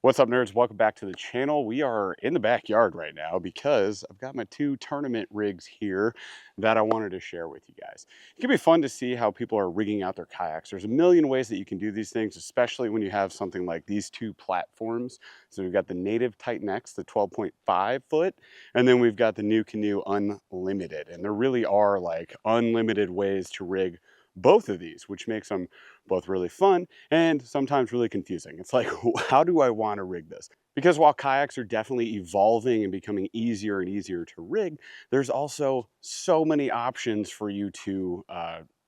What's up, nerds? Welcome back to the channel. We are in the backyard right now because I've got my two tournament rigs here that I wanted to share with you guys. It can be fun to see how people are rigging out their kayaks. There's a million ways that you can do these things, especially when you have something like these two platforms. So we've got the native Titan X, the 12.5 foot, and then we've got the Nucanoe Unlimited. And there really are like unlimited ways to rig both of these, which makes them both really fun and sometimes really confusing. It's like, how do I want to rig this? Because while kayaks are definitely evolving and becoming easier and easier to rig, there's also so many options for you to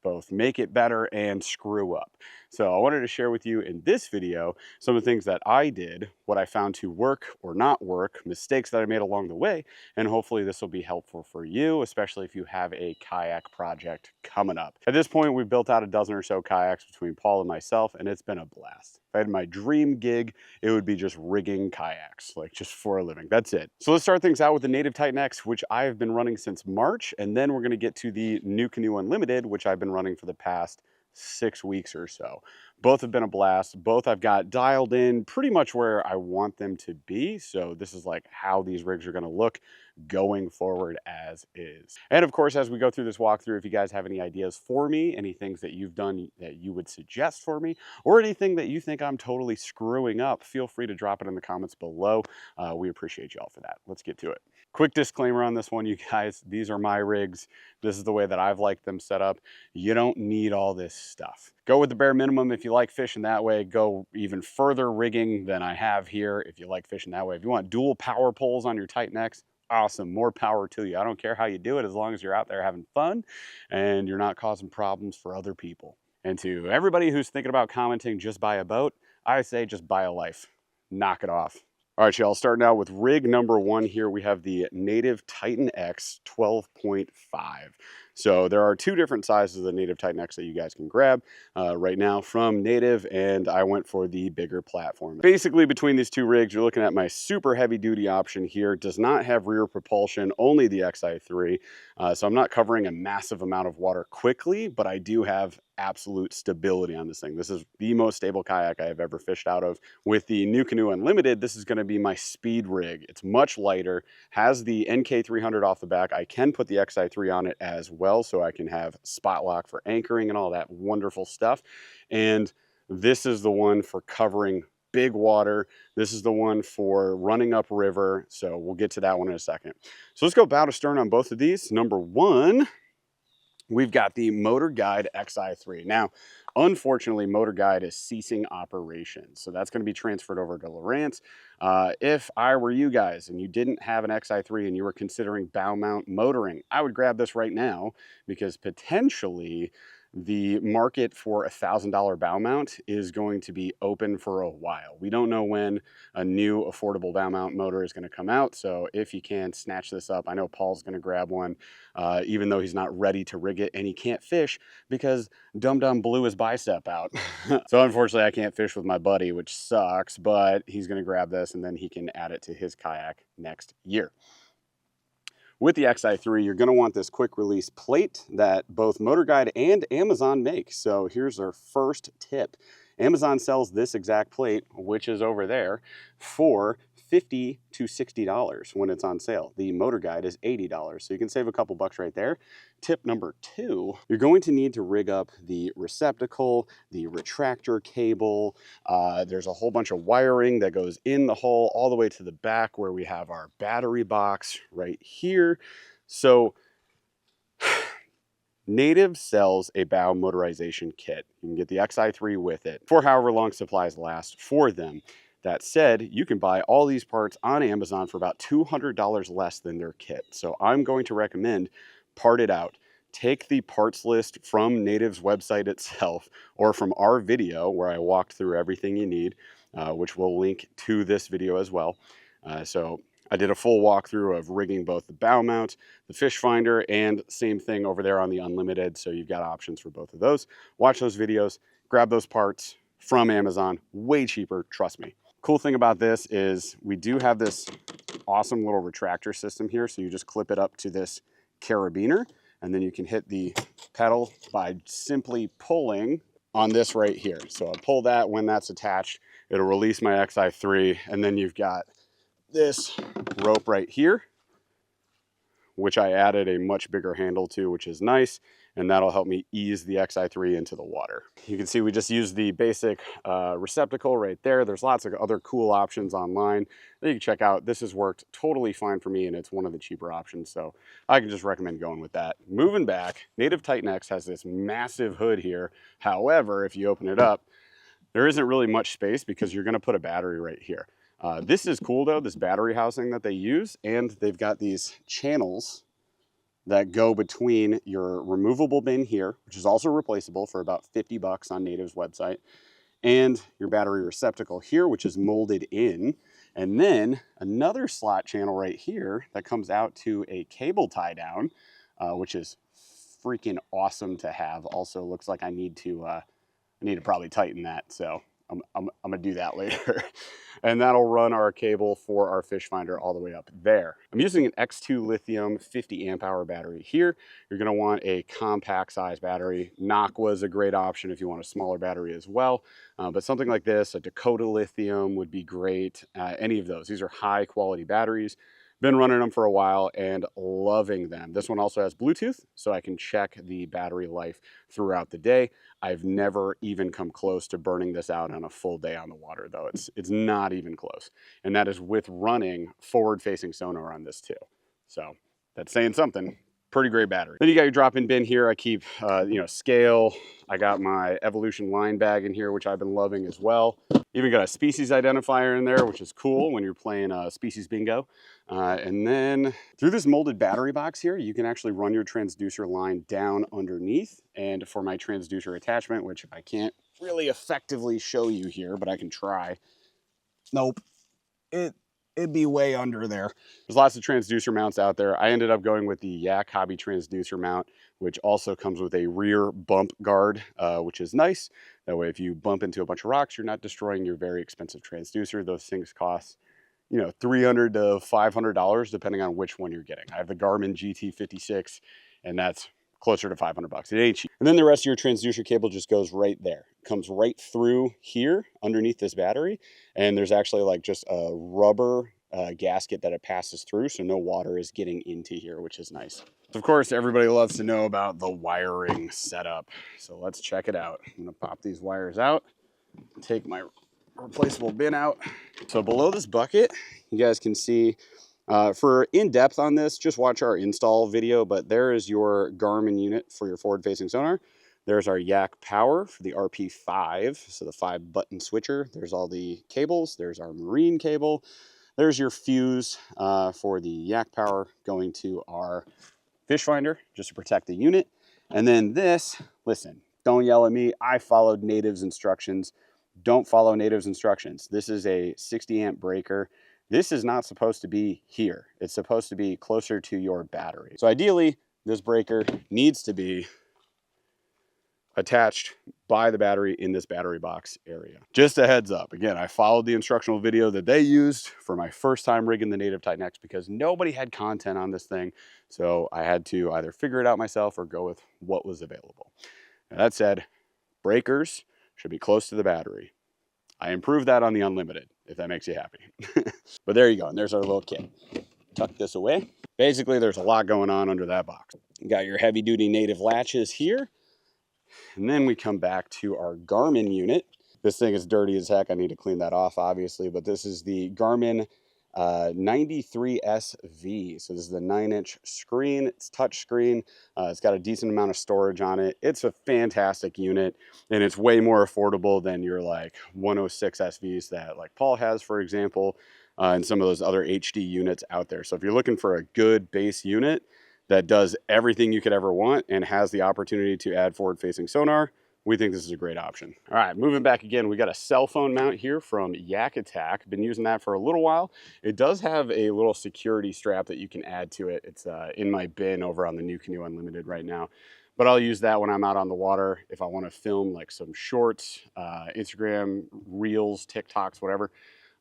both make it better and screw up. So I wanted to share with you in this video some of the things that I did, what I found to work or not work, mistakes that I made along the way, and hopefully this will be helpful for you, especially if you have a kayak project coming up. At this point, we've built out a dozen or so kayaks between Paul and myself, and it's been a blast. If I had my dream gig, it would be just rigging kayaks, like just for a living. That's it. So let's start things out with the native Titan X, which I have been running since March, and then we're gonna get to the Nucanoe Unlimited, which I've been running for the past 6 weeks or so. Both have been a blast. Both I've got dialed in pretty much where I want them to be. So this is like how these rigs are going to look going forward as is. And of course, as we go through this walkthrough, if you guys have any ideas for me, any things that you've done that you would suggest for me, or anything that you think I'm totally screwing up, feel free to drop it in the comments below. We appreciate you all for that. Let's get to it. Quick disclaimer on this one, you guys, these are my rigs. This is the way that I've liked them set up. You don't need all this stuff. Go with the bare minimum if you like fishing that way. Go even further rigging than I have here if you like fishing that way. If you want dual power poles on your Titan X, awesome, more power to you. I don't care how you do it as long as you're out there having fun and you're not causing problems for other people. And to everybody who's thinking about commenting just buy a boat, I say just buy a life. Knock it off. All right, y'all, starting out with rig number one here, we have the native Titan X 12.5. So there are two different sizes of the native Titan X that you guys can grab right now from native, and I went for the bigger platform. Basically, between these two rigs, you're looking at my super heavy duty option here. Does not have rear propulsion, only the XI3. So I'm not covering a massive amount of water quickly, but I do have absolute stability on this thing. This is the most stable kayak I have ever fished out of. With the Nucanoe Unlimited, this is going to be my speed rig. It's much lighter, has the NK300 off the back. I can put the XI3 on it as well, so I can have spot lock for anchoring and all that wonderful stuff. And this is the one for covering big water. This is the one for running up river. So we'll get to that one in a second. So let's go bow to stern on both of these. Number one, we've got the Motor Guide XI3. Now, unfortunately, Motor Guide is ceasing operations. So that's going to be transferred over to Lowrance. If I were you guys and you didn't have an XI3 and you were considering bow mount motoring, I would grab this right now because potentially the market for $1,000 bow mount is going to be open for a while. We don't know when a new affordable bow mount motor is going to come out. So if you can snatch this up, I know Paul's going to grab one, even though he's not ready to rig it and he can't fish because Dum Dum blew his bicep out. So unfortunately I can't fish with my buddy, which sucks, but he's going to grab this and then he can add it to his kayak next year. With the XI3, you're going to want this quick release plate that both Motor Guide and Amazon make. So here's our first tip. Amazon sells this exact plate, which is over there, for $50 to $60 when it's on sale. The Motor Guide is $80, so you can save a couple bucks right there. Tip number two, you're going to need to rig up the receptacle, the retractor cable. There's a whole bunch of wiring that goes in the hull all the way to the back where we have our battery box right here. So Native sells a bow motorization kit. You can get the XI3 with it for however long supplies last for them. That said, you can buy all these parts on Amazon for about $200 less than their kit. So I'm going to recommend part it out. Take the parts list from Native's website itself or from our video where I walked through everything you need, which we'll link to this video as well. So I did a full walkthrough of rigging both the bow mount, the fish finder, and same thing over there on the Unlimited. So you've got options for both of those. Watch those videos, grab those parts from Amazon, way cheaper, trust me. Cool thing about this is we do have this awesome little retractor system here. So you just clip it up to this carabiner and then you can hit the pedal by simply pulling on this right here. So I pull that when that's attached It'll release my XI3, and then you've got this rope right here, which I added a much bigger handle to, which is nice, and that'll help me ease the XI3 into the water. You can see we just used the basic receptacle right there. There's lots of other cool options online that you can check out. This has worked totally fine for me, and it's one of the cheaper options, so I can just recommend going with that. Moving back, Native Titan X has this massive hood here. However, if you open it up, there isn't really much space because you're gonna put a battery right here. This is cool though, this battery housing that they use, and they've got these channels that go between your removable bin here, which is also replaceable for about 50 bucks on Native's website, and your battery receptacle here, which is molded in, and then another slot channel right here that comes out to a cable tie down, which is freaking awesome to have. Also looks like I need to probably tighten that, so I'm gonna do that later. And that'll run our cable for our fish finder all the way up there. I'm using an X2 lithium 50 amp hour battery here. You're gonna want a compact size battery. Aqua is a great option if you want a smaller battery as well. But something like this, a Dakota lithium would be great. Any of those, these are high quality batteries. Been running them for a while and loving them. This one also has Bluetooth, so I can check the battery life throughout the day. I've never even come close to burning this out on a full day on the water though. It's not even close. And that is with running forward-facing sonar on this too. So that's saying something. Pretty great battery. Then you got your drop-in bin here. I keep, scale. I got my Evolution line bag in here, which I've been loving as well. Even got a species identifier in there, which is cool when you're playing species bingo. And then through this molded battery box here, you can actually run your transducer line down underneath. And for my transducer attachment, which I can't really effectively show you here, but I can try. Nope, it'd be way under there. There's lots of transducer mounts out there. I ended up going with the Yak Hobby transducer mount, which also comes with a rear bump guard, which is nice. That way, if you bump into a bunch of rocks, you're not destroying your very expensive transducer. Those things cost, $300 to $500, depending on which one you're getting. I have the Garmin GT56, and that's closer to 500 bucks. It ain't cheap. And then the rest of your transducer cable just goes right there. It comes right through here underneath this battery. And there's actually like just a rubber gasket that it passes through, so no water is getting into here, which is nice. Of course, everybody loves to know about the wiring setup. So let's check it out. I'm gonna pop these wires out, take my replaceable bin out. So below this bucket, you guys can see, for in-depth on this, just watch our install video, but there is your Garmin unit for your forward-facing sonar. There's our Yak power for the RP5, so the 5-button switcher. There's all the cables. There's our marine cable. There's your fuse for the Yak power going to our fish finder, just to protect the unit. And then this, listen, don't yell at me. I followed Native's instructions. Don't follow Native's instructions. This is a 60 amp breaker. This is not supposed to be here. It's supposed to be closer to your battery. So ideally, this breaker needs to be attached by the battery in this battery box area. Just a heads up. Again, I followed the instructional video that they used for my first time rigging the Native Titan X because nobody had content on this thing. So I had to either figure it out myself or go with what was available. Now, that said, breakers should be close to the battery. I improved that on the Unlimited, if that makes you happy. But there you go, and there's our little kit. Tuck this away. Basically, there's a lot going on under that box. You got your heavy-duty Native latches here. And then we come back to our Garmin unit. This thing is dirty as heck. I need to clean that off, obviously, but this is the Garmin 93SV. So this is the 9-inch screen. It's touch screen. It's got a decent amount of storage on it. It's a fantastic unit, and it's way more affordable than your like 106 SVs that like Paul has, for example, and some of those other HD units out there. So if you're looking for a good base unit that does everything you could ever want and has the opportunity to add forward-facing sonar, we think this is a great option. All right, moving back again, we got a cell phone mount here from Yak Attack. Been using that for a little while. It does have a little security strap that you can add to it. It's in my bin over on the Nucanoe Unlimited right now. But I'll use that when I'm out on the water if I want to film like some shorts, Instagram, Reels, TikToks, whatever.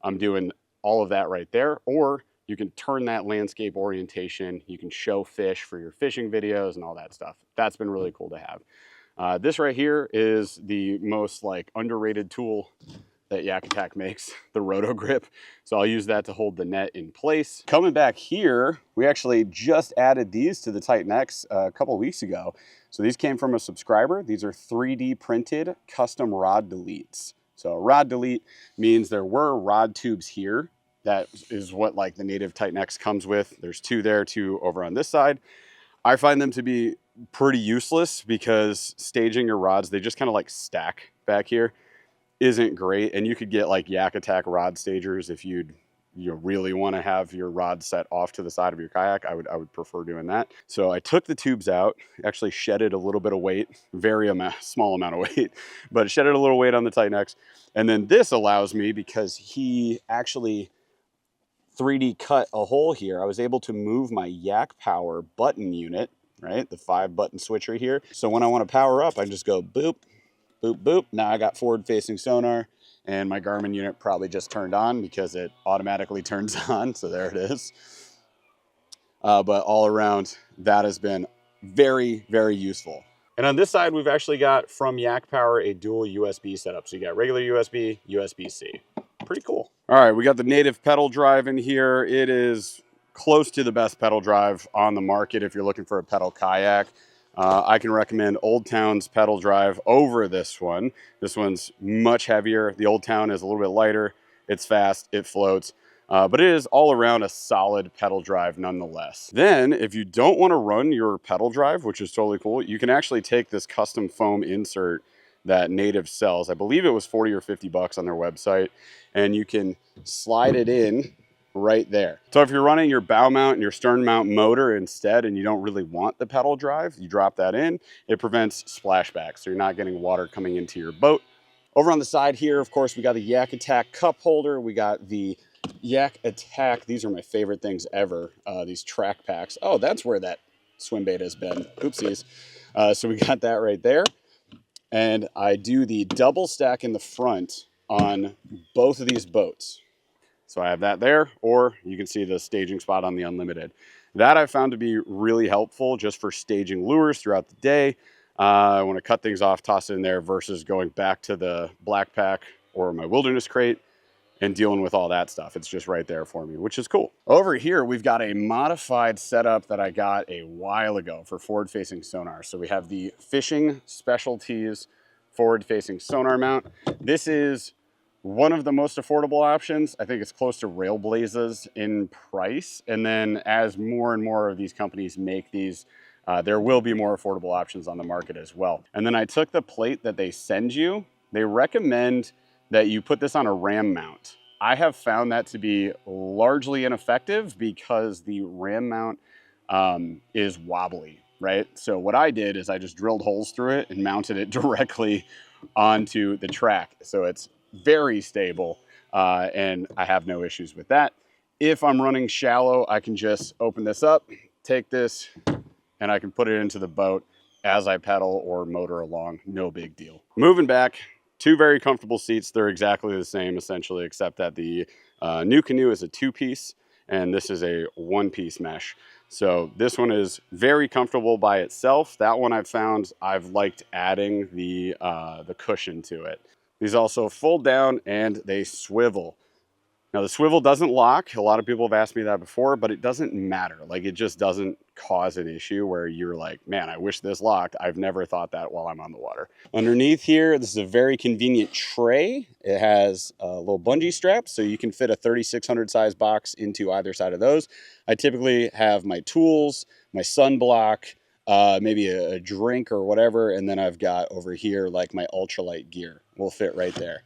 I'm doing all of that right there. Or you can turn that landscape orientation. You can show fish for your fishing videos and all that stuff. That's been really cool to have. This right here is the most like underrated tool that Yak Attack makes, the roto grip. So I'll use that to hold the net in place. Coming back here, we actually just added these to the Titan X a couple of weeks ago. So these came from a subscriber. These are 3D printed custom rod deletes. So a rod delete means there were rod tubes here. That is what like the native Titan X comes with. There's two there, two over on this side. I find them to be pretty useless because staging your rods, they just kind of like stack back here, isn't great. And you could get like Yak Attack rod stagers if you really want to have your rod set off to the side of your kayak. I would prefer doing that. So I took the tubes out, actually shedded a little bit of weight, very small amount of weight, but it shedded a little weight on the Titan X. And then this allows me, because he actually 3D cut a hole here, I was able to move my Yak Power button unit, right? The 5-button switcher here. So when I want to power up, I just go boop, boop, boop. Now I got forward-facing sonar, and my Garmin unit probably just turned on because it automatically turns on. So there it is. But all around, that has been very, very useful. And on this side, we've actually got from Yak Power a dual USB setup. So you got regular USB, USB-C. Pretty cool. All right, we got the native pedal drive in here. It is close to the best pedal drive on the market if you're looking for a pedal kayak. I can recommend Old Town's pedal drive over this one. This one's much heavier. The Old Town is a little bit lighter. It's fast, it floats, but it is all around a solid pedal drive nonetheless. Then if you don't want to run your pedal drive, which is totally cool, you can actually take this custom foam insert that Native sells. I believe it was 40 or 50 bucks on their website, and you can slide it in right there. So if you're running your bow mount and your stern mount motor instead, and you don't really want the pedal drive, you drop that in. It prevents splashback, so you're not getting water coming into your boat. Over on the side here, of course, we got the Yak Attack cup holder. We got the Yak Attack. These are my favorite things ever. These track packs. Oh, that's where that swim bait has been. Oopsies. So we got that right there. And I do the double stack in the front on both of these boats. So I have that there, or you can see the staging spot on the Unlimited. That I found to be really helpful just for staging lures throughout the day. I want to cut things off, toss it in there versus going back to the black pack or my wilderness crate and dealing with all that stuff. It's just right there for me, which is cool. Over here, we've got a modified setup that I got a while ago for forward-facing sonar. So we have the Fishing Specialties forward-facing sonar mount. This is one of the most affordable options. I think it's close to Railblaza's in price. And then as more and more of these companies make these, there will be more affordable options on the market as well. And then I took the plate that they send you. They recommend that you put this on a ram mount. I have found that to be largely ineffective because the ram mount is wobbly, right? So what I did is I just drilled holes through it and mounted it directly onto the track. So it's very stable and I have no issues with that. If I'm running shallow, I can just open this up, take this, and I can put it into the boat as I pedal or motor along. No big deal. Moving back, two very comfortable seats. They're exactly the same essentially, except that the Nucanoe is a 2-piece and this is a 1-piece mesh. So this one is very comfortable by itself. That one I've found I've liked adding the cushion to it. These also fold down and they swivel. Now the swivel doesn't lock. A lot of people have asked me that before, but it doesn't matter. Like it just doesn't cause an issue where you're like, man, I wish this locked. I've never thought that while I'm on the water. Underneath here, this is a very convenient tray. It has a little bungee strap, so you can fit a 3600 size box into either side of those. I typically have my tools, my sunblock, maybe a drink or whatever, and then I've got over here like my ultralight gear will fit right there.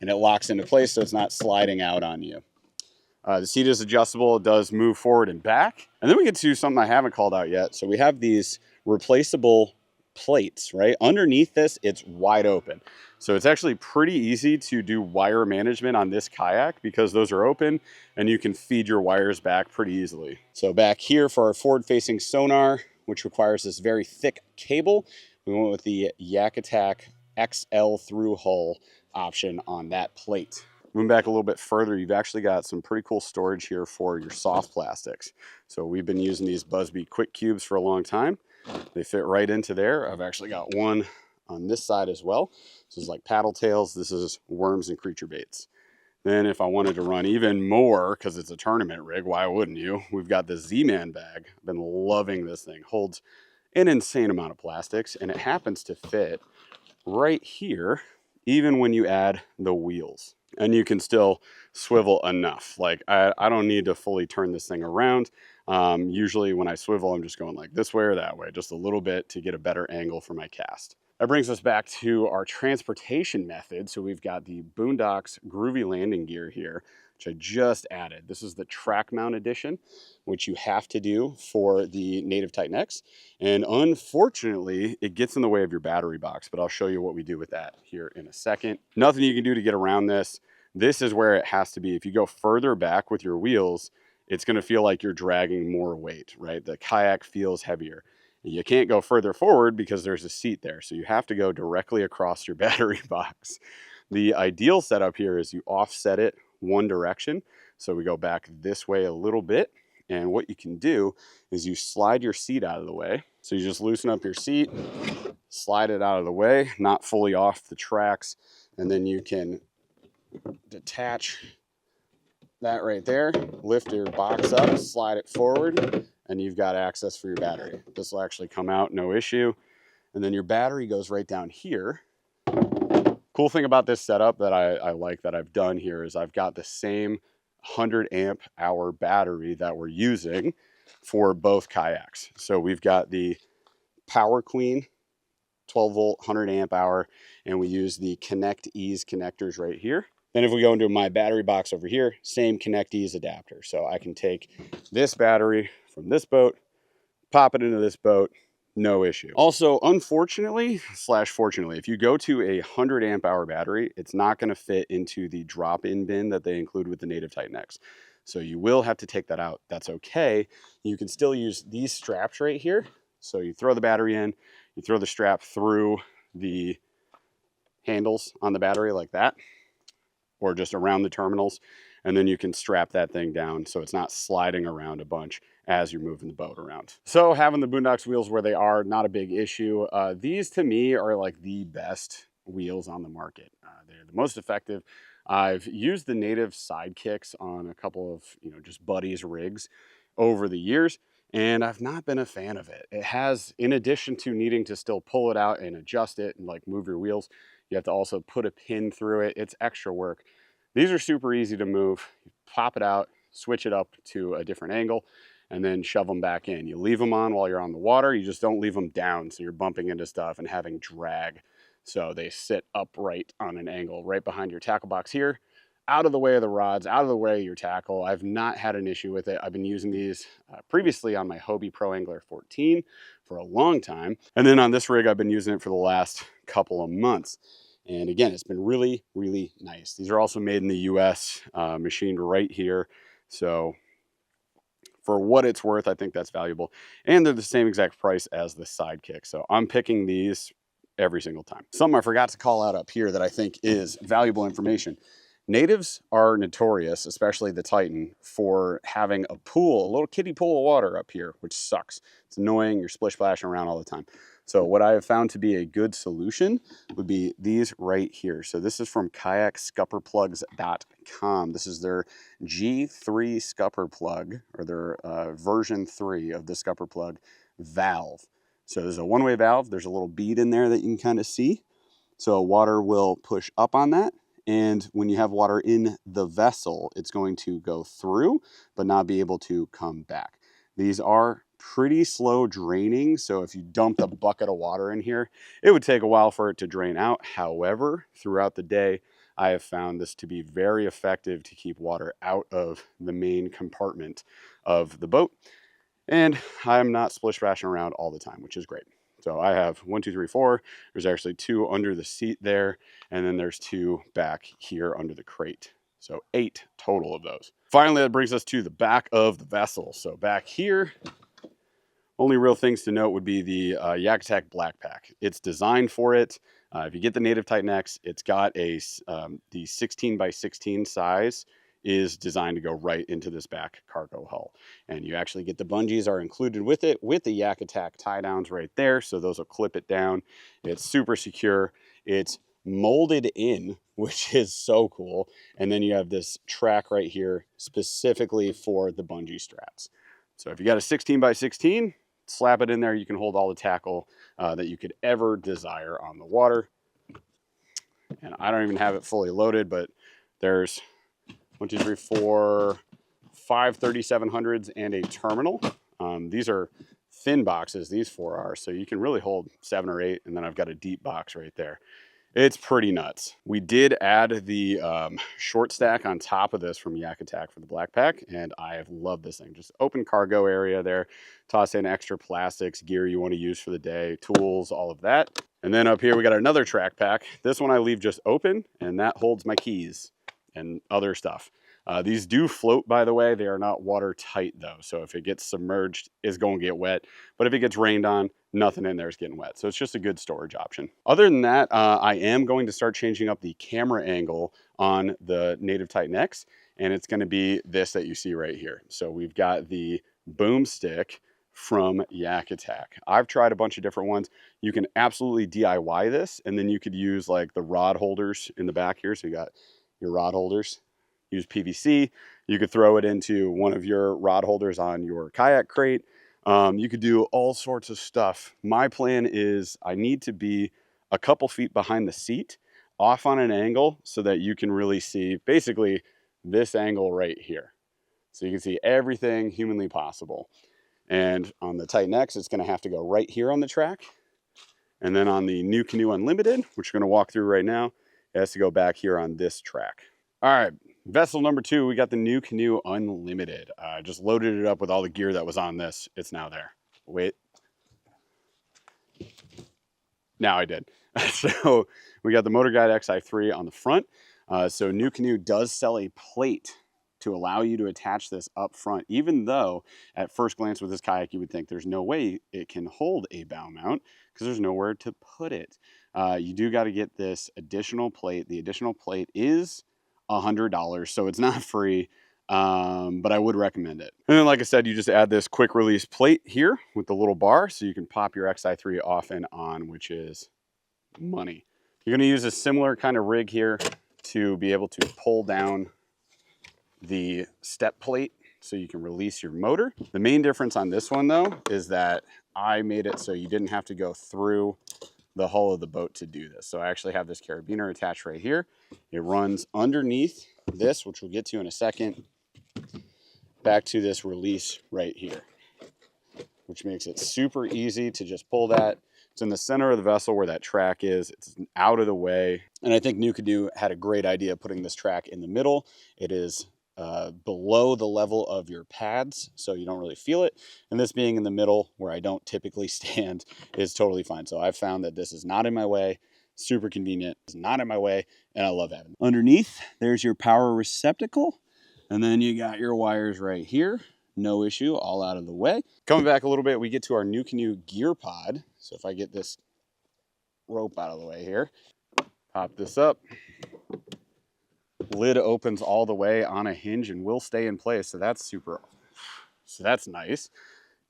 And it locks into place so it's not sliding out on you. The seat is adjustable. It does move forward and back. And then we get to something I haven't called out yet. So we have these replaceable plates, right? Underneath this, it's wide open. So it's actually pretty easy to do wire management on this kayak because those are open and you can feed your wires back pretty easily. So back here for our forward-facing sonar, which requires this very thick cable, we went with the Yak Attack XL through hull option on that plate. Moving back a little bit further, you've actually got some pretty cool storage here for your soft plastics. So we've been using these Busby Quick Cubes for a long time. They fit right into there. I've actually got one on this side as well. This is like paddle tails. This is worms and creature baits. Then if I wanted to run even more, because it's a tournament rig, why wouldn't you? We've got the Z-Man bag. I've been loving this thing. Holds an insane amount of plastics, and it happens to fit right here, even when you add the wheels. And you can still swivel enough. Like I don't need to fully turn this thing around. Usually when I swivel, I'm just going like this way or that way, just a little bit to get a better angle for my cast. That brings us back to our transportation method. So we've got the Boondocks Groovy landing gear here, which I just added. This is the track mount edition, which you have to do for the Native Titan X. And unfortunately, it gets in the way of your battery box, but I'll show you what we do with that here in a second. Nothing you can do to get around this. This is where it has to be. If you go further back with your wheels, it's gonna feel like you're dragging more weight, right? The kayak feels heavier. You can't go further forward because there's a seat there. So you have to go directly across your battery box. The ideal setup here is you offset it one direction. So we go back this way a little bit. And what you can do is you slide your seat out of the way. So you just loosen up your seat, slide it out of the way, not fully off the tracks. And then you can detach that right there, lift your box up, slide it forward, and you've got access for your battery. This will actually come out, no issue. And then your battery goes right down here. Cool thing about this setup that I like that I've done here is I've got the same 100 amp hour battery that we're using for both kayaks. So we've got the Power Queen 12 volt 100 amp hour, and we use the Connect Ease connectors right here. Then if we go into my battery box over here, same Connect Ease adapter. So I can take this battery from this boat, pop it into this boat, no issue. Also, unfortunately slash fortunately, if you go to a 100 amp hour battery, it's not going to fit into the drop-in bin that they include with the Native Titan X. So you will have to take that out. That's okay. You can still use these straps right here. So you throw the battery in, you throw the strap through the handles on the battery like that, or just around the terminals, and then you can strap that thing down so it's not sliding around a bunch as you're moving the boat around. So having the Boondocks wheels where they are, not a big issue. These to me are like the best wheels on the market. They're the most effective. I've used the Native sidekicks on a couple of, just buddies rigs over the years, and I've not been a fan of it. It has, in addition to needing to still pull it out and adjust it and like move your wheels, you have to also put a pin through it. It's extra work. These are super easy to move. You pop it out, switch it up to a different angle, and then shove them back in. You leave them on while you're on the water. You just don't leave them down so you're bumping into stuff and having drag. So they sit upright on an angle right behind your tackle box here, out of the way of the rods, out of the way of your tackle. I've not had an issue with it. I've been using these previously on my Hobie Pro Angler 14 for a long time. And then on this rig, I've been using it for the last couple of months. And again, it's been really, really nice. These are also made in the US, machined right here. So for what it's worth, I think that's valuable. And they're the same exact price as the Sidekick. So I'm picking these every single time. Something I forgot to call out up here that I think is valuable information. Natives are notorious, especially the Titan, for having a pool, a little kiddie pool of water up here, which sucks. It's annoying. You're splish splashing around all the time. So what I have found to be a good solution would be these right here. So this is from kayakscupperplugs.com. This is their G3 scupper plug, or their version 3 of the scupper plug valve. So there's a one-way valve. There's a little bead in there that you can kind of see. So water will push up on that. And when you have water in the vessel, it's going to go through, but not be able to come back. These are pretty slow draining. So if you dumped a bucket of water in here, it would take a while for it to drain out. However, throughout the day, I have found this to be very effective to keep water out of the main compartment of the boat. And I'm not splish splashing around all the time, which is great. So I have 1, 2, 3, 4. There's actually 2 under the seat there. And then there's 2 back here under the crate. So 8 total of those. Finally, that brings us to the back of the vessel. So back here, only real things to note would be the Yak Attack Black Pack. It's designed for it. If you get the Native Titan X, it's got a the 16 by 16 size is designed to go right into this back cargo hull. And you actually get the bungees are included with it, with the Yak Attack tie downs right there. So those will clip it down. It's super secure. It's molded in, which is so cool. And then you have this track right here specifically for the bungee straps. So if you got a 16 by 16, slap it in there. You can hold all the tackle that you could ever desire on the water. And I don't even have it fully loaded, but there's 1, 2, 3, 4, 5 3700s and a terminal. These are thin boxes, these 4 are, so you can really hold 7 or 8, and then I've got a deep box right there. It's pretty nuts. We did add the short stack on top of this from Yak Attack for the black pack, and I have loved this thing. Just open cargo area there, toss in extra plastics, gear you want to use for the day, tools, all of that. And then up here we got another track pack. This one I leave just open, and that holds my keys and other stuff. These do float, by the way. They are not watertight though. So if it gets submerged, it's going to get wet. But if it gets rained on, nothing in there is getting wet. So it's just a good storage option. Other than that, I am going to start changing up the camera angle on the Native Titan X. And it's going to be this that you see right here. So we've got the boomstick from Yak Attack. I've tried a bunch of different ones. You can absolutely DIY this. And then you could use like the rod holders in the back here. So you got your rod holders. Use PVC. You could throw it into one of your rod holders on your kayak crate. You could do all sorts of stuff. My plan is I need to be a couple feet behind the seat, off on an angle, so that you can really see basically this angle right here. So you can see everything humanly possible. And on the Titan X, it's going to have to go right here on the track. And then on the Nucanoe Unlimited, which we're going to walk through right now, it has to go back here on this track. All right, vessel number 2, we got the Nucanoe Unlimited. I just loaded it up with all the gear that was on this. It's now there. Wait. Now I did. So we got the Motor Guide XI3 on the front. So Nucanoe does sell a plate to allow you to attach this up front, even though at first glance with this kayak, you would think there's no way it can hold a bow mount because there's nowhere to put it. You do got to get this additional plate. The additional plate is $100, so it's not free, but I would recommend it. And then, like I said, you just add this quick release plate here with the little bar, so you can pop your XI3 off and on, which is money. You're going to use a similar kind of rig here to be able to pull down the step plate so you can release your motor. The main difference on this one, though, is that I made it so you didn't have to go through the hull of the boat to do this. So I actually have this carabiner attached right here. It runs underneath this, which we'll get to in a second, back to this release right here, which makes it super easy to just pull that. It's in the center of the vessel where that track is. It's out of the way. And I think Nucanoe had a great idea putting this track in the middle. It is below the level of your pads, so you don't really feel it. And this being in the middle where I don't typically stand is totally fine. So I've found that this is not in my way, super convenient, it's not in my way, and I love having it. Underneath, there's your power receptacle, and then you got your wires right here. No issue, all out of the way. Coming back a little bit, we get to our Nucanoe gear pod. So if I get this rope out of the way here, pop this up. Lid opens all the way on a hinge and will stay in place. So that's nice.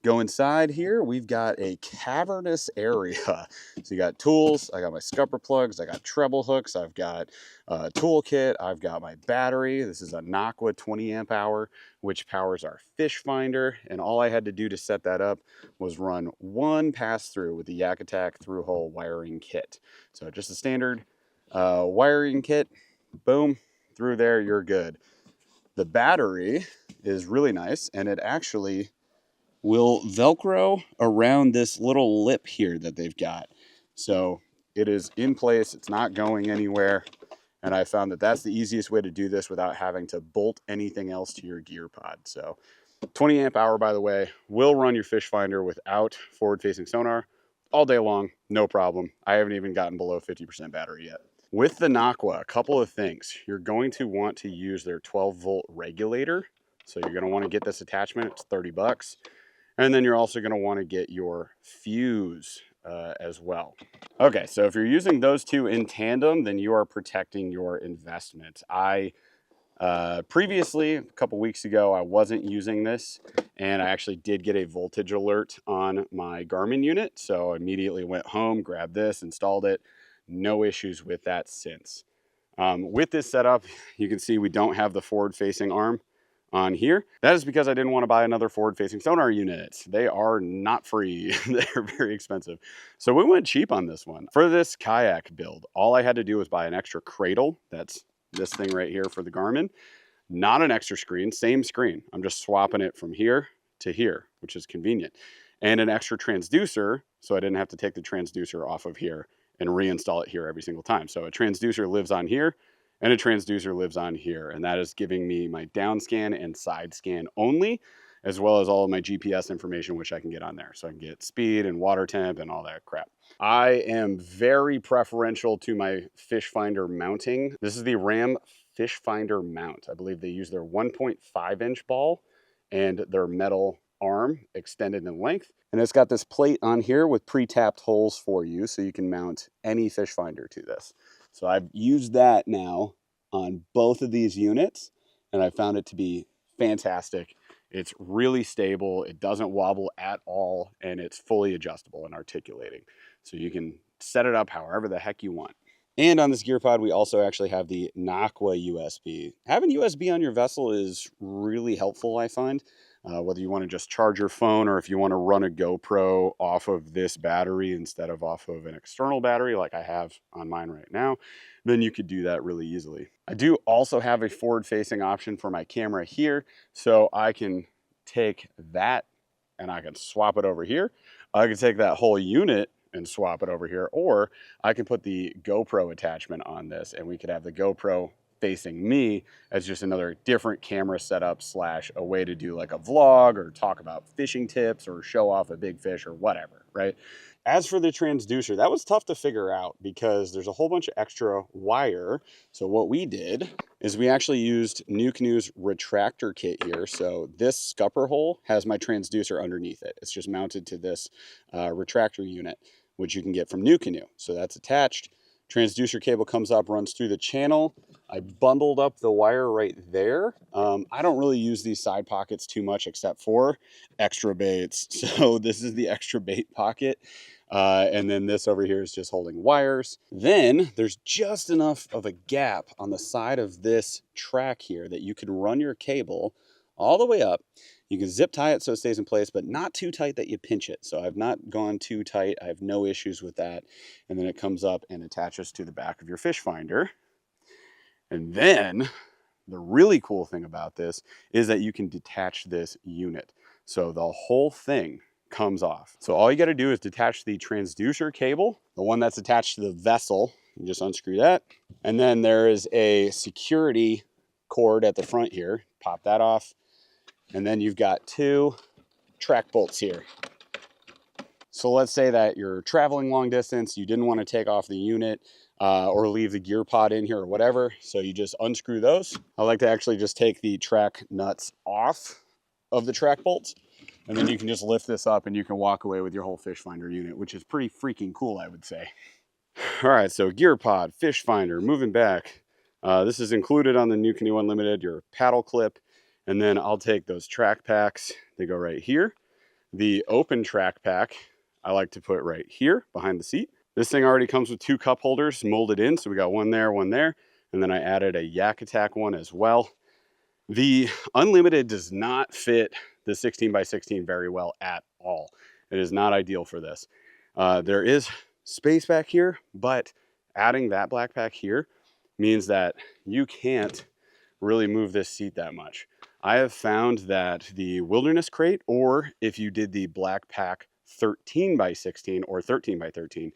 Go inside here, we've got a cavernous area. So you got tools, I got my scupper plugs, I got treble hooks, I've got a toolkit, I've got my battery. This is a Naqua 20 amp hour, which powers our fish finder. And all I had to do to set that up was run one pass through with the Yak Attack through hole wiring kit. So just a standard wiring kit, boom, through there, you're good. The battery is really nice, and it actually will Velcro around this little lip here that they've got. So it is in place, it's not going anywhere. And I found that that's the easiest way to do this without having to bolt anything else to your gear pod. So 20 amp hour, by the way, will run your fish finder without forward facing sonar all day long, no problem. I haven't even gotten below 50% battery yet. With the Naqua, a couple of things. You're going to want to use their 12-volt regulator. So you're going to want to get this attachment. It's 30 bucks. And then you're also going to want to get your fuse as well. Okay, so if you're using those two in tandem, then you are protecting your investment. I Previously, a couple weeks ago, I wasn't using this, and I actually did get a voltage alert on my Garmin unit. So I immediately went home, grabbed this, installed it. No issues with that since. With this setup, you can see we don't have the forward-facing arm on here. That is because I didn't want to buy another forward-facing sonar unit. They are not free. They're very expensive. So we went cheap on this one. For this kayak build, all I had to do was buy an extra cradle. That's this thing right here for the Garmin. Not an extra screen, same screen. I'm just swapping it from here to here, which is convenient. And an extra transducer, so I didn't have to take the transducer off of here and reinstall it here every single time. So a transducer lives on here and a transducer lives on here. And that is giving me my down scan and side scan only, as well as all of my GPS information, which I can get on there. So I can get speed and water temp and all that crap. I am very preferential to my fish finder mounting. This is the Ram fish finder mount. I believe they use their 1.5 inch ball and their metal arm extended in length. And it's got this plate on here with pre-tapped holes for you so you can mount any fish finder to this. So I've used that now on both of these units and I found it to be fantastic. It's really stable, it doesn't wobble at all, and it's fully adjustable and articulating. So you can set it up however the heck you want. And on this gear pod, we also actually have the Nucanoe USB. Having USB on your vessel is really helpful, I find. Whether you want to just charge your phone or if you want to run a GoPro off of this battery instead of off of an external battery like I have on mine right now, then you could do that really easily. I do also have a forward-facing option for my camera here, so I can take that and I can swap it over here. I can take that whole unit and swap it over here, or I can put the GoPro attachment on this and we could have the GoPro facing me as just another different camera setup slash a way to do like a vlog or talk about fishing tips or show off a big fish or whatever, right? As for the transducer, that was tough to figure out because there's a whole bunch of extra wire. So what we did is we actually used Nucanoe's retractor kit here. So this scupper hole has my transducer underneath it. It's just mounted to this retractor unit, which you can get from Nucanoe. So that's attached. Transducer cable comes up, runs through the channel. I bundled up the wire right there. I don't really use these side pockets too much except for extra baits. So this is the extra bait pocket. And then this over here is just holding wires. Then there's just enough of a gap on the side of this track here that you can run your cable all the way up. You can zip tie it so it stays in place, but not too tight that you pinch it. So I've not gone too tight. I have no issues with that. And then it comes up and attaches to the back of your fish finder. And then the really cool thing about this is that you can detach this unit. So the whole thing comes off. So all you got to do is detach the transducer cable, the one that's attached to the vessel. You just unscrew that. And then there is a security cord at the front here. Pop that off. And then you've got two track bolts here. So let's say that you're traveling long distance, you didn't want to take off the unit or leave the gear pod in here or whatever. So you just unscrew those. I like to actually just take the track nuts off of the track bolts. And then you can just lift this up and you can walk away with your whole fish finder unit, which is pretty freaking cool, I would say. All right, so gear pod, fish finder, moving back. This is included on the Nucanoe Unlimited, your paddle clip. And then I'll take those track packs. They go right here. The open track pack, I like to put right here behind the seat. This thing already comes with two cup holders molded in. So we got one there. And then I added a Yak Attack one as well. The Unlimited does not fit the 16x16 very well at all. It is not ideal for this. There is space back here, but adding that black pack here means that you can't really move this seat that much. I have found that the Wilderness Crate, or if you did the Black Pack 13x16 or 13x13,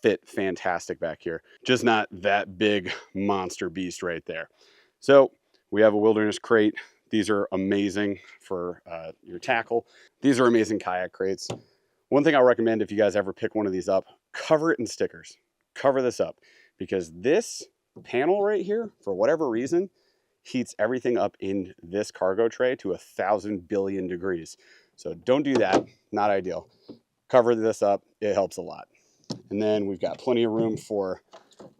fit fantastic back here. Just not that big monster beast right there. So we have a Wilderness Crate. These are amazing for your tackle. These are amazing kayak crates. One thing I'll recommend if you guys ever pick one of these up, cover it in stickers. Cover this up because this panel right here, for whatever reason, heats everything up in this cargo tray to 1,000 billion degrees. So don't do that, not ideal. Cover this up, it helps a lot. And then we've got plenty of room for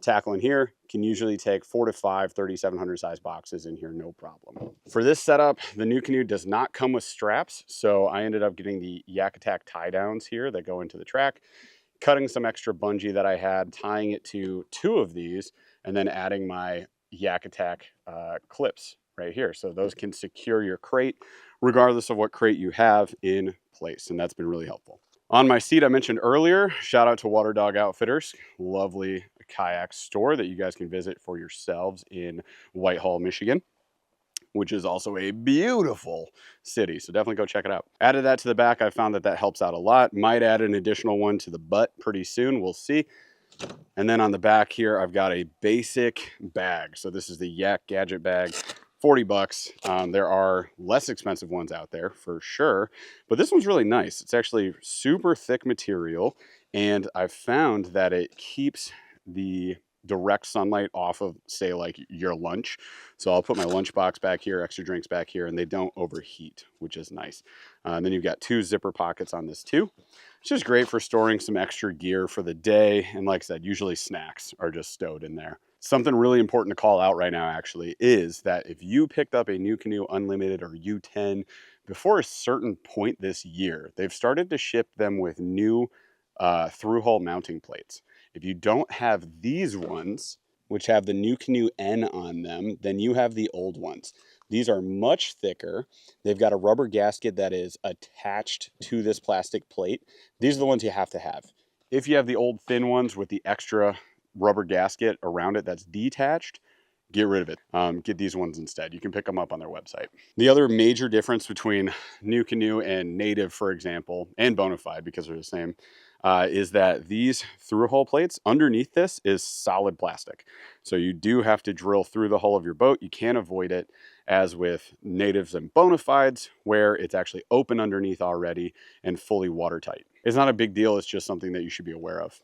tackle in here. Can usually take 4 to 5 3,700 size boxes in here, no problem. For this setup, the Nucanoe does not come with straps, so I ended up getting the Yak Attack tie downs here that go into the track, cutting some extra bungee that I had, tying it to 2 of these, and then adding my Yak Attack clips right here. So those can secure your crate regardless of what crate you have in place, and that's been really helpful. On my seat I mentioned earlier, shout out to Water Dog Outfitters, lovely kayak store that you guys can visit for yourselves in Whitehall, Michigan, which is also a beautiful city. So definitely go check it out. Added that to the back. I found that that helps out a lot. Might add an additional one to the butt pretty soon. We'll see. And then on the back here, I've got a basic bag. So this is the Yak Gadget bag, 40 bucks. There are less expensive ones out there for sure, but this one's really nice. It's actually super thick material, and I've found that it keeps the direct sunlight off of, say, like your lunch. So I'll put my lunch box back here, extra drinks back here, and they don't overheat, which is nice. And then you've got 2 zipper pockets on this too. It's just great for storing some extra gear for the day. And like I said, usually snacks are just stowed in there. Something really important to call out right now actually is that if you picked up a Nucanoe Unlimited or U10 before a certain point this year, they've started to ship them with new through-hull mounting plates. If you don't have these ones, which have the Nucanoe N on them, then you have the old ones. These are much thicker. They've got a rubber gasket that is attached to this plastic plate. These are the ones you have to have. If you have the old thin ones with the extra rubber gasket around it that's detached, get rid of it. Get these ones instead. You can pick them up on their website. The other major difference between Nucanoe and Native, for example, and Bonafide, because they're the same, is that these through-hull plates underneath this is solid plastic. So you do have to drill through the hull of your boat. You can't avoid it, as with Natives and Bonafides, where it's actually open underneath already and fully watertight. It's not a big deal. It's just something that you should be aware of.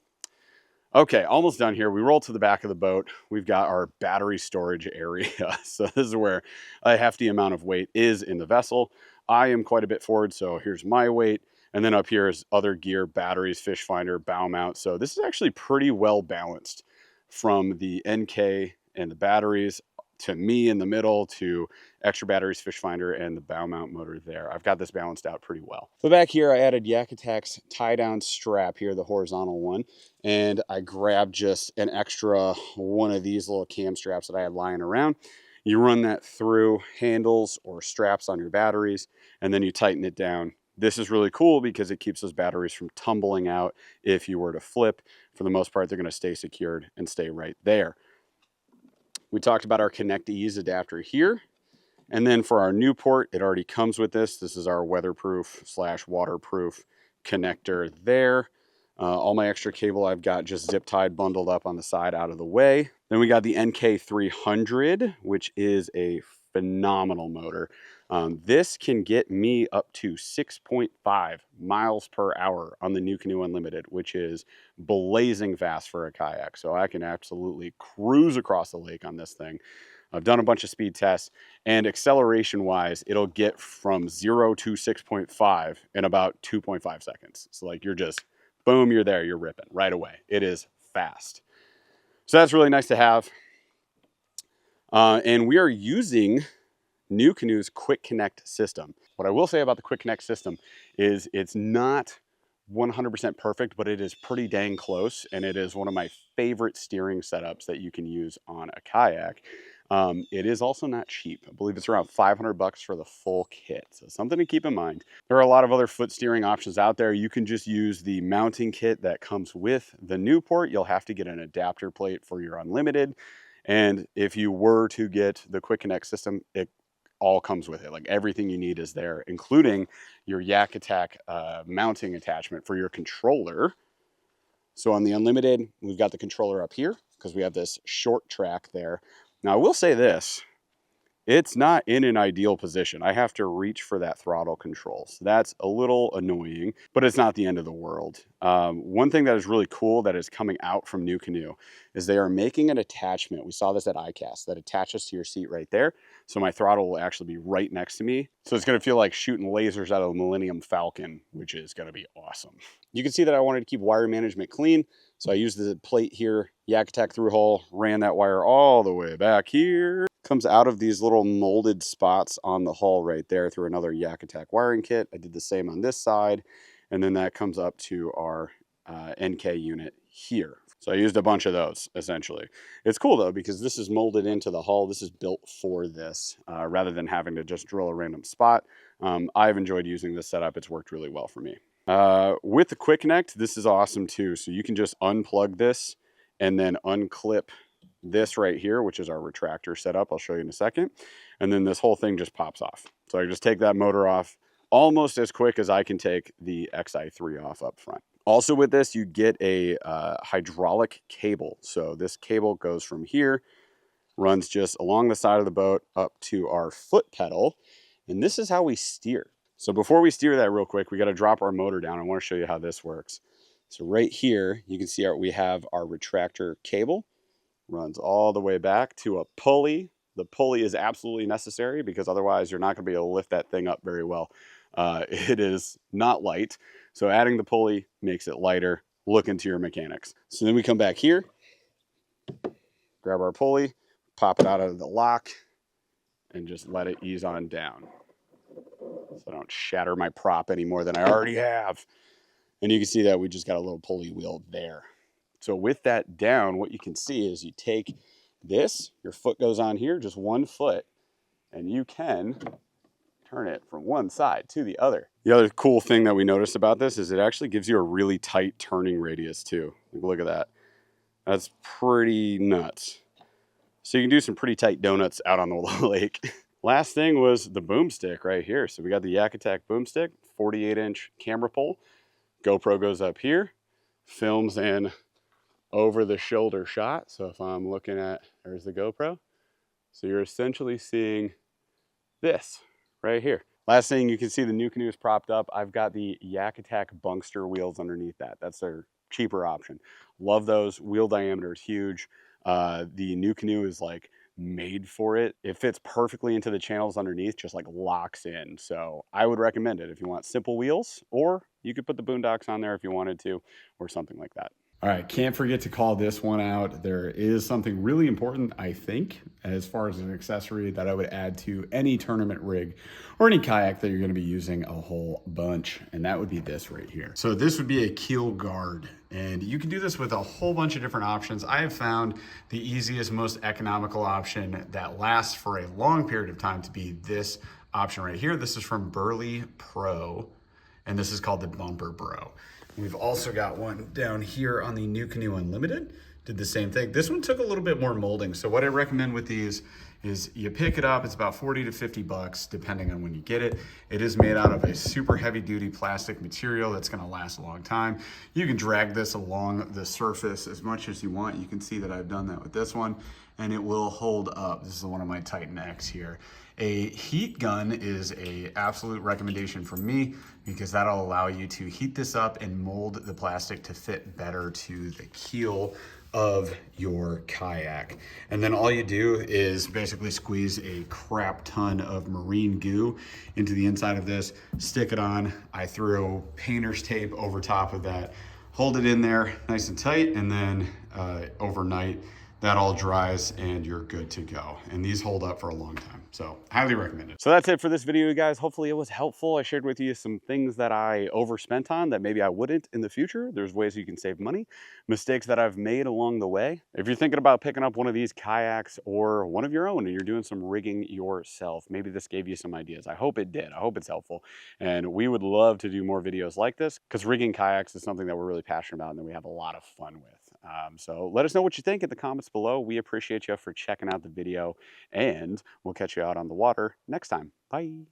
Okay, almost done here. We roll to the back of the boat. We've got our battery storage area. So this is where a hefty amount of weight is in the vessel. I am quite a bit forward, so here's my weight. And then up here is other gear, batteries, fish finder, bow mount. So this is actually pretty well balanced from the NK and the batteries to me in the middle to extra batteries, fish finder, and the bow mount motor there. I've got this balanced out pretty well. So back here, I added Yak Attack's tie down strap here, the horizontal one, and I grabbed just an extra one of these little cam straps that I had lying around. You run that through handles or straps on your batteries, and then you tighten it down. This is really cool because it keeps those batteries from tumbling out if you were to flip. For the most part, they're going to stay secured and stay right there. We talked about our Connect Ease adapter here. And then for our Newport, it already comes with this. This is our weatherproof / waterproof connector there. All my extra cable I've got just zip tied, bundled up on the side out of the way. Then we got the NK300, which is a phenomenal motor. This can get me up to 6.5 miles per hour on the Nucanoe Unlimited, which is blazing fast for a kayak. So I can absolutely cruise across the lake on this thing. I've done a bunch of speed tests, and acceleration wise, it'll get from 0 to 6.5 in about 2.5 seconds. So like you're just, boom, you're there, you're ripping right away. It is fast. So that's really nice to have. And we are using Nucanoe's Quick Connect system. What I will say about the Quick Connect system is it's not 100% perfect, but it is pretty dang close, and it is one of my favorite steering setups that you can use on a kayak. It is also not cheap. I believe it's around 500 bucks for the full kit, so something to keep in mind. There are a lot of other foot steering options out there. You can just use the mounting kit that comes with the Newport. You'll have to get an adapter plate for your Unlimited, and if you were to get the Quick Connect system, it all comes with it. Like everything you need is there, including your Yak Attack mounting attachment for your controller. So on the Unlimited, we've got the controller up here because we have this short track there. Now I will say this, it's not in an ideal position. I have to reach for that throttle control. So that's a little annoying, but it's not the end of the world. One thing that is really cool that is coming out from Nucanoe is they are making an attachment. We saw this at ICAST that attaches to your seat right there. So my throttle will actually be right next to me. So it's going to feel like shooting lasers out of a Millennium Falcon, which is going to be awesome. You can see that I wanted to keep wire management clean. So I used the plate here, Yak Attack through hole, ran that wire all the way back here. Comes out of these little molded spots on the hull right there through another Yak Attack wiring kit. I did the same on this side. And then that comes up to our NK unit here. So I used a bunch of those, essentially. It's cool, though, because this is molded into the hull. This is built for this, rather than having to just drill a random spot. I've enjoyed using this setup. It's worked really well for me. With the Quick Connect, this is awesome, too. So you can just unplug this and then unclip this right here, which is our retractor setup. I'll show you in a second. And then this whole thing just pops off. So I just take that motor off almost as quick as I can take the XI3 off up front. Also with this, you get a hydraulic cable. So this cable goes from here, runs just along the side of the boat up to our foot pedal. And this is how we steer. So before we steer that real quick, we got to drop our motor down. I want to show you how this works. So right here, you can see we have our retractor cable. Runs all the way back to a pulley. The pulley is absolutely necessary because otherwise you're not going to be able to lift that thing up very well. It is not light. So adding the pulley makes it lighter. Look into your mechanics. So then we come back here, grab our pulley, pop it out of the lock, and just let it ease on down. So I don't shatter my prop any more than I already have. And you can see that we just got a little pulley wheel there. So with that down, what you can see is you take this, your foot goes on here, just one foot, and you can turn it from one side to the other. The other cool thing that we noticed about this is it actually gives you a really tight turning radius too. Look at that. That's pretty nuts. So you can do some pretty tight donuts out on the lake. Last thing was the boomstick right here. So we got the Yak Attack boomstick, 48-inch camera pole. GoPro goes up here, films in over the shoulder shot. So if I'm looking at, there's the GoPro. So you're essentially seeing this right here. Last thing, you can see the Nucanoe is propped up. I've got the Yak Attack Bunkster wheels underneath that. That's their cheaper option. Love those. Wheel diameter is huge. The Nucanoe is like made for it. It fits perfectly into the channels underneath, just like locks in. So I would recommend it if you want simple wheels, or you could put the Boondocks on there if you wanted to, or something like that. All right, can't forget to call this one out. There is something really important, I think, as far as an accessory that I would add to any tournament rig or any kayak that you're gonna be using a whole bunch, and that would be this right here. So this would be a keel guard, and you can do this with a whole bunch of different options. I have found the easiest, most economical option that lasts for a long period of time to be this option right here. This is from Burley Pro, and this is called the Bumper Bro. We've also got one down here on the Nucanoe Unlimited. Did the same thing. This one took a little bit more molding. So what I recommend with these is you pick it up. It's about 40 to 50 bucks, depending on when you get it. It is made out of a super heavy duty plastic material that's gonna last a long time. You can drag this along the surface as much as you want. You can see that I've done that with this one, and it will hold up. This is one of my Titan X here. A heat gun is a absolute recommendation from me because that'll allow you to heat this up and mold the plastic to fit better to the keel of your kayak. And then all you do is basically squeeze a crap ton of marine goo into the inside of this, stick it on. I throw painter's tape over top of that, hold it in there nice and tight, and then overnight that all dries and you're good to go. And these hold up for a long time. So highly recommend it. So that's it for this video, guys. Hopefully it was helpful. I shared with you some things that I overspent on that maybe I wouldn't in the future. There's ways you can save money, mistakes that I've made along the way. If you're thinking about picking up one of these kayaks or one of your own and you're doing some rigging yourself, maybe this gave you some ideas. I hope it did. I hope it's helpful. And we would love to do more videos like this because rigging kayaks is something that we're really passionate about and that we have a lot of fun with. So let us know what you think in the comments below. We appreciate you for checking out the video, and we'll catch you out on the water next time. Bye.